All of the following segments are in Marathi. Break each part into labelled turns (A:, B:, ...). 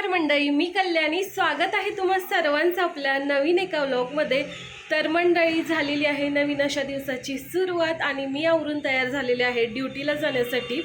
A: नमस्कार मंडळी, मी कल्याणी. स्वागत आहे तुम्हा सर्वांचं आपल्या नवीन एका व्लॉगमध्ये. तर मंडळी, झालेली आहे नवीन अशा दिवसाची सुरुवात आणि मी आवरून तयार झालेले आहे ड्युटीला जाण्यासाठी.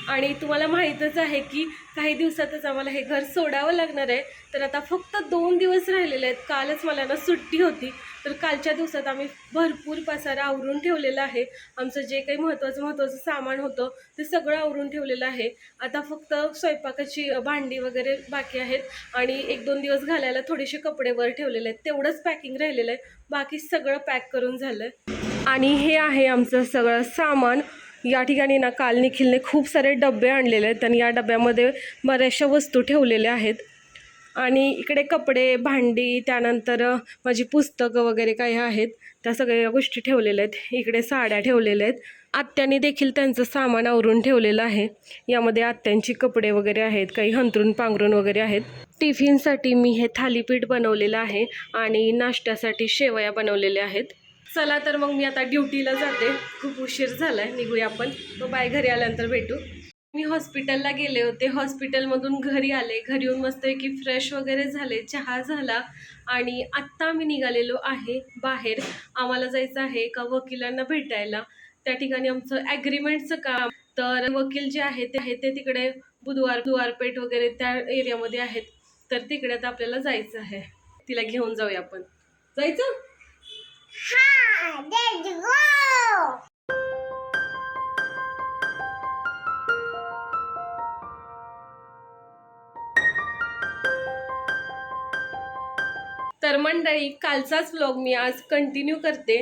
A: आणि तुम्हाला माहीतच आहे की काही दिवसातच आम्हाला हे घर सोडावं लागणार आहे. तर आता फक्त 2 दिवस राहिलेले आहेत. कालच मला ना सुट्टी होती, तर कालच्या दिवसात आम्ही भरपूर पसारा आवरून ठेवलेला आहे. आमचं जे काही महत्त्वाचं सामान होतं ते सगळं आवरून ठेवलेलं आहे. आता फक्त स्वयंपाकाची भांडी वगैरे बाकी आहेत आणि 1-2 दिवस घालायला थोडेसे कपडे वर ठेवलेले आहेत. तेवढंच पॅकिंग राहिलेलं आहे. बाकी सगळं पॅक करून झालं आहे. आणि हे आहे आमचं सगळं सामान. या ठिकाणी ना काल निखिलने खूप सारे डबे आणलेले आहेत आणि या डब्यामध्ये बऱ्याचशा वस्तू ठेवलेल्या आहेत. आणि इकडे कपडे, भांडी, त्यानंतर माझी पुस्तकं वगैरे काही आहेत त्या सगळ्या गोष्टी ठेवलेल्या आहेत. इकडे साड्या ठेवलेल्या आहेत. आत्यांनी देखील त्यांचं सामान आवरून ठेवलेलं आहे. यामध्ये आत्यांची कपडे वगैरे आहेत, काही हंतरून पांघरून वगैरे आहेत. टिफिनसाठी मी हे थालीपीठ बनवलेलं आहे आणि नाश्त्यासाठी शेवया बनवलेल्या आहेत. चला तर मग मी आता ड्युटीला जाते. खूप उशीर झाला आहे, निघूया आपण. तो बाय, घरी आल्यानंतर भेटू. मी हॉस्पिटलला गेले होते. हॉस्पिटलमधून घरी आले. घरी येऊन मस्तपैकी फ्रेश वगैरे झाले, चहा झाला आणि आत्ता मी निघालेलो आहे बाहेर. आम्हाला जायचं आहे एका वकिलांना भेटायला. त्या ठिकाणी आमचं ॲग्रीमेंटचं काम. तर वकील जे आहे ते तिकडे बुधवारपेठ वगैरे त्या एरियामध्ये आहेत. तर तिकडे आता आपल्याला जायचं आहे. तिला घेऊन जाऊया आपण. जायचं? तर मंडळी, कालचाच व्लॉग मी आज कंटिन्यू करते.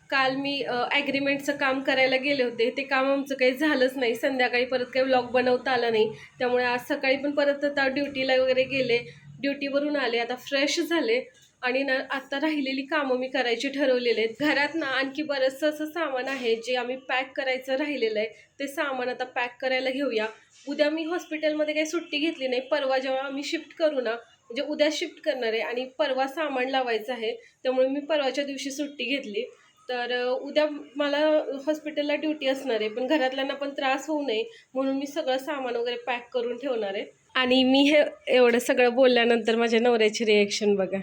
A: काल मी ॲग्रीमेंटचं काम करायला गेले होते. ते काम आमचं काही झालंच नाही. संध्याकाळी परत काही व्लॉग बनवता आला नाही. त्यामुळे आज सकाळी पण परत आता ड्युटीला वगैरे गेले. ड्युटीवरून आले, आता फ्रेश झाले आणि ना आता राहिलेली कामं मी करायची ठरवलेले आहेत. घरात ना आणखी बरंचसं असं सामान आहे जे आम्ही पॅक करायचं राहिलेलं आहे. ते सामान आता पॅक करायला घेऊया. उद्या मी हॉस्पिटलमध्ये काही सुट्टी घेतली नाही. परवा जेव्हा आम्ही शिफ्ट करू ना, म्हणजे उद्या शिफ्ट करणार आहे आणि परवा सामान लावायचं आहे, त्यामुळे मी परवाच्या दिवशी सुट्टी घेतली. तर उद्या मला हॉस्पिटलला ड्युटी असणार आहे, पण घरातल्यांना पण त्रास होऊ नये म्हणून मी सगळं सामान वगैरे पॅक करून ठेवणार आहे. आणि मी हे एवढं सगळं बोलल्यानंतर माझ्या नवऱ्याची रिॲक्शन बघा.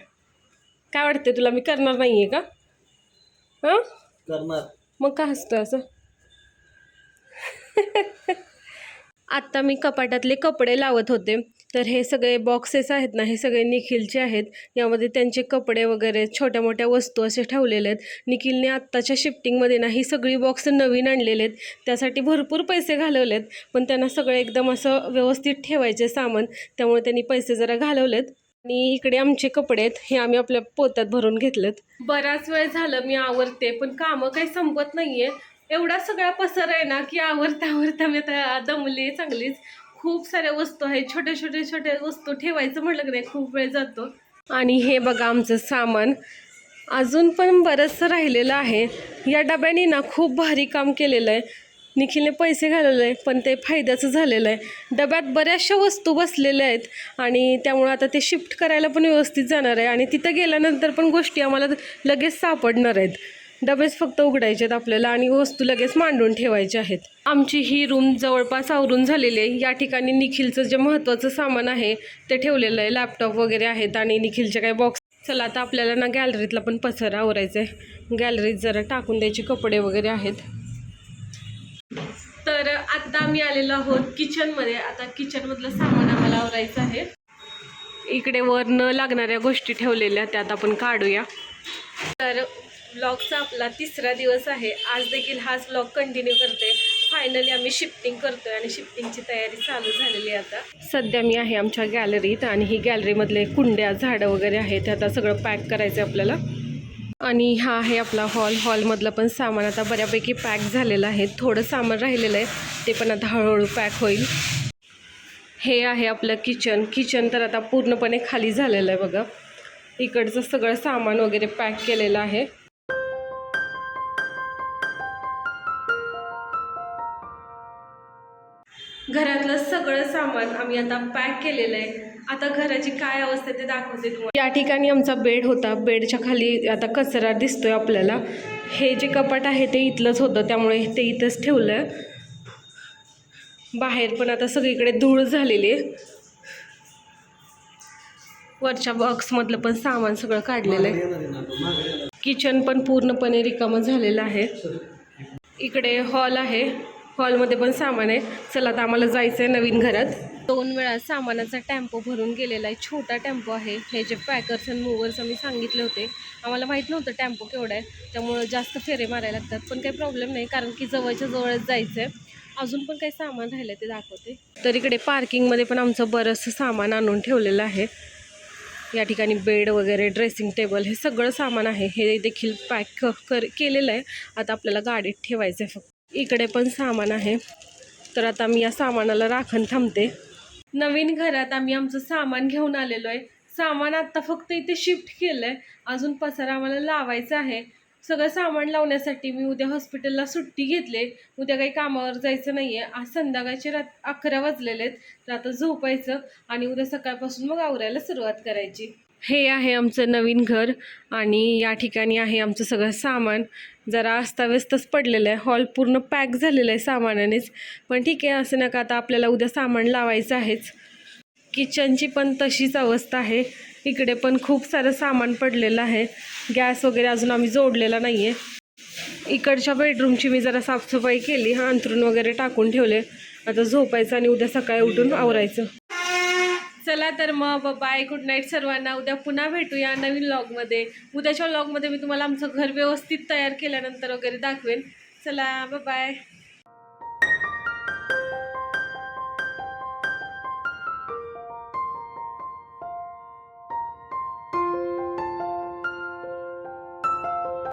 A: काय वाटते तुला, मी करणार नाही आहे का? हां,
B: करणार.
A: मग का हसतो असं? आत्ता मी कपाटातले कपडे लावत होते. तर हे सगळे बॉक्सेस आहेत ना, हे सगळे निखिलचे आहेत. यामध्ये त्यांचे कपडे वगैरे छोट्या मोठ्या वस्तू असे ठेवलेले आहेत. निखिलने आत्ताच्या शिफ्टिंगमध्ये ना ही सगळी बॉक्स नवीन आणलेले आहेत. त्यासाठी भरपूर पैसे घालवलेत, पण त्यांना सगळं एकदम असं व्यवस्थित ठेवायचे सामान, त्यामुळे त्यांनी पैसे जरा घालवलेत. आणि इकडे आमचे कपडे आहेत, हे आम्ही आपल्या पोत्यात भरून घेतलेत. बराच वेळ झालं मी आवरते, पण कामं काही संपत नाही आहे. एवढा सगळा पसार आहे ना की आवरता मी आता दमली चांगलीच. खूप साऱ्या वस्तू आहेत, छोट्या वस्तू ठेवायचं म्हटलं की नाही खूप वेळ जातो. आणि हे बघा आमचं सामान अजून पण बरंचसं राहिलेलं आहे. या डब्याने ना खूप भारी काम केलेलं आहे. निखिलने पैसे घालवले आहे, पण ते फायद्याचं झालेलं आहे. डब्यात बऱ्याचशा वस्तू बसलेल्या आहेत आणि त्यामुळे आता ते शिफ्ट करायला पण व्यवस्थित जाणार आहे. आणि तिथं गेल्यानंतर पण गोष्टी आम्हाला लगेच सापडणार आहेत. डबेच फक्त उघडायचे आहेत आपल्याला आणि वस्तू लगेच मांडून ठेवायच्या आहेत. आमची ही रूम जवळपास आवरून झालेली आहे. या ठिकाणी निखिलचं जे महत्त्वाचं सामान आहे ते ठेवलेलं आहे. लॅपटॉप वगैरे आहेत आणि निखिलचे काही बॉक्स. चला आता आपल्याला ना गॅलरीतला पण पसारा आवरायचा आहे. गॅलरीत जरा टाकून द्यायचे कपडे वगैरे आहेत. तर आता आम्ही आलेलो आहोत किचनमध्ये. आता किचनमधलं सामान आम्हाला आवरायचं आहे. इकडे वर न लागणाऱ्या गोष्टी ठेवलेल्या त्यात आपण काढूया. तर व्लॉगचा आपला 3रा दिवस आहे. आज देखील हाच व्लॉग कंटिन्यू करते. फायनली आम्ही शिफ्टिंग करतोय आणि शिफ्टिंगची तयारी चालू झालेली आहे. आता सध्या मी आहे आमच्या गॅलरीत आणि ही गॅलरीमधले कुंड्या, झाडं वगैरे आहेत, ते आता सगळं पॅक करायचं आहे आपल्याला. आणि हा आहे आपला हॉलमधलं पण सामान आता बऱ्यापैकी पॅक झालेलं आहे. थोडं सामान राहिलेलं आहे, ते पण आता हळूहळू पॅक होईल. हे आहे आपलं किचन तर आता पूर्णपणे खाली झालेलं आहे बघा. इकडचं सगळं सामान वगैरे पॅक केलेलं आहे. घरातलं सगळं सामान आम्ही आता पॅक केलेलं आहे. आता घराची काय अवस्था ते दाखवते तुम्हाला. या ठिकाणी आमचा बेड होता. बेडच्या खाली आता कचरा दिसतोय आपल्याला. हे जे कपाट आहे ते इथलंच होतं, त्यामुळे ते इथंच ठेवलं. बाहेर पण आता सगळीकडे धूळ झालेली आहे. वरच्या बॉक्समधलं पण सामान सगळं काढलेलं आहे. किचन पण पूर्णपणे रिकामं झालेलं आहे. इकडे हॉल आहे, हॉलमध्ये पण सामान आहे. चला आता आम्हाला जायचं आहे नवीन घरात. 2 वेळा सामानाचा टेम्पो भरून गेलेला आहे. छोटा टेम्पो आहे. हे जे पॅकर्स आणि मूवर्स आम्ही सांगितले होते, आम्हाला माहीत नव्हतं टेम्पो केवढा आहे, त्यामुळं जास्त फेरे मारायला लागतात. पण काही प्रॉब्लेम नाही, कारण की जवळच्या जवळच जायचं आहे. अजून पण काही सामान राहिलं ते दाखवते. तर इकडे पार्किंगमध्ये पण आमचं बरंचसं सामान आणून ठेवलेलं आहे. या ठिकाणी बेड वगैरे, ड्रेसिंग टेबल, हे सगळं सामान आहे. हे देखील पॅक केलेलं आहे. आता आपल्याला गाडीत ठेवायचं आहे फक्त. इकडे पण सामान आहे. तर आता मी या सामानाला राखण थांबते. नवीन घरात आम्ही आमचं सामान घेऊन आलेलो आहे. सामान आत्ता फक्त इथे शिफ्ट केलं आहे. अजून पसारा आम्हाला लावायचा आहे. सगळं सामान लावण्यासाठी मी उद्या हॉस्पिटलला सुट्टी घेतली. उद्या काही कामावर जायचं नाही आहे. आज संध्याकाळचे 11 वाजलेले आहेत. तर आता झोपायचं आणि उद्या सकाळपासून मग आवरायला सुरुवात करायची. हे आहे आमचं नवीन घर आणि या ठिकाणी आहे आमचं सगळं सामान. जरा अस्ताव्यस्तच पडलेलं आहे. हॉल पूर्ण पॅक झालेलं आहे सामानानेच. पण ठीक आहे, असं नका, आता आपल्याला उद्या सामान लावायचं आहेच. किचनची पण तशीच अवस्था आहे. इकडे पण खूप सारं सामान पडलेलं आहे. गॅस वगैरे अजून आम्ही जोडलेला नाही आहे. इकडच्या बेडरूमची मी जरा साफसफाई केली, अंथरून वगैरे टाकून ठेवले. आता झोपायचं आणि उद्या सकाळी उठून आवरायचं. चला तर मग बाय, गुड नाईट सर्वांना. उद्या पुन्हा भेटूया नवीन व्लॉगमध्ये. उद्याच्या व्लॉगमध्ये मी तुम्हाला आमचं घर व्यवस्थित तयार केल्यानंतर वगैरे दाखवेन. चला बाय.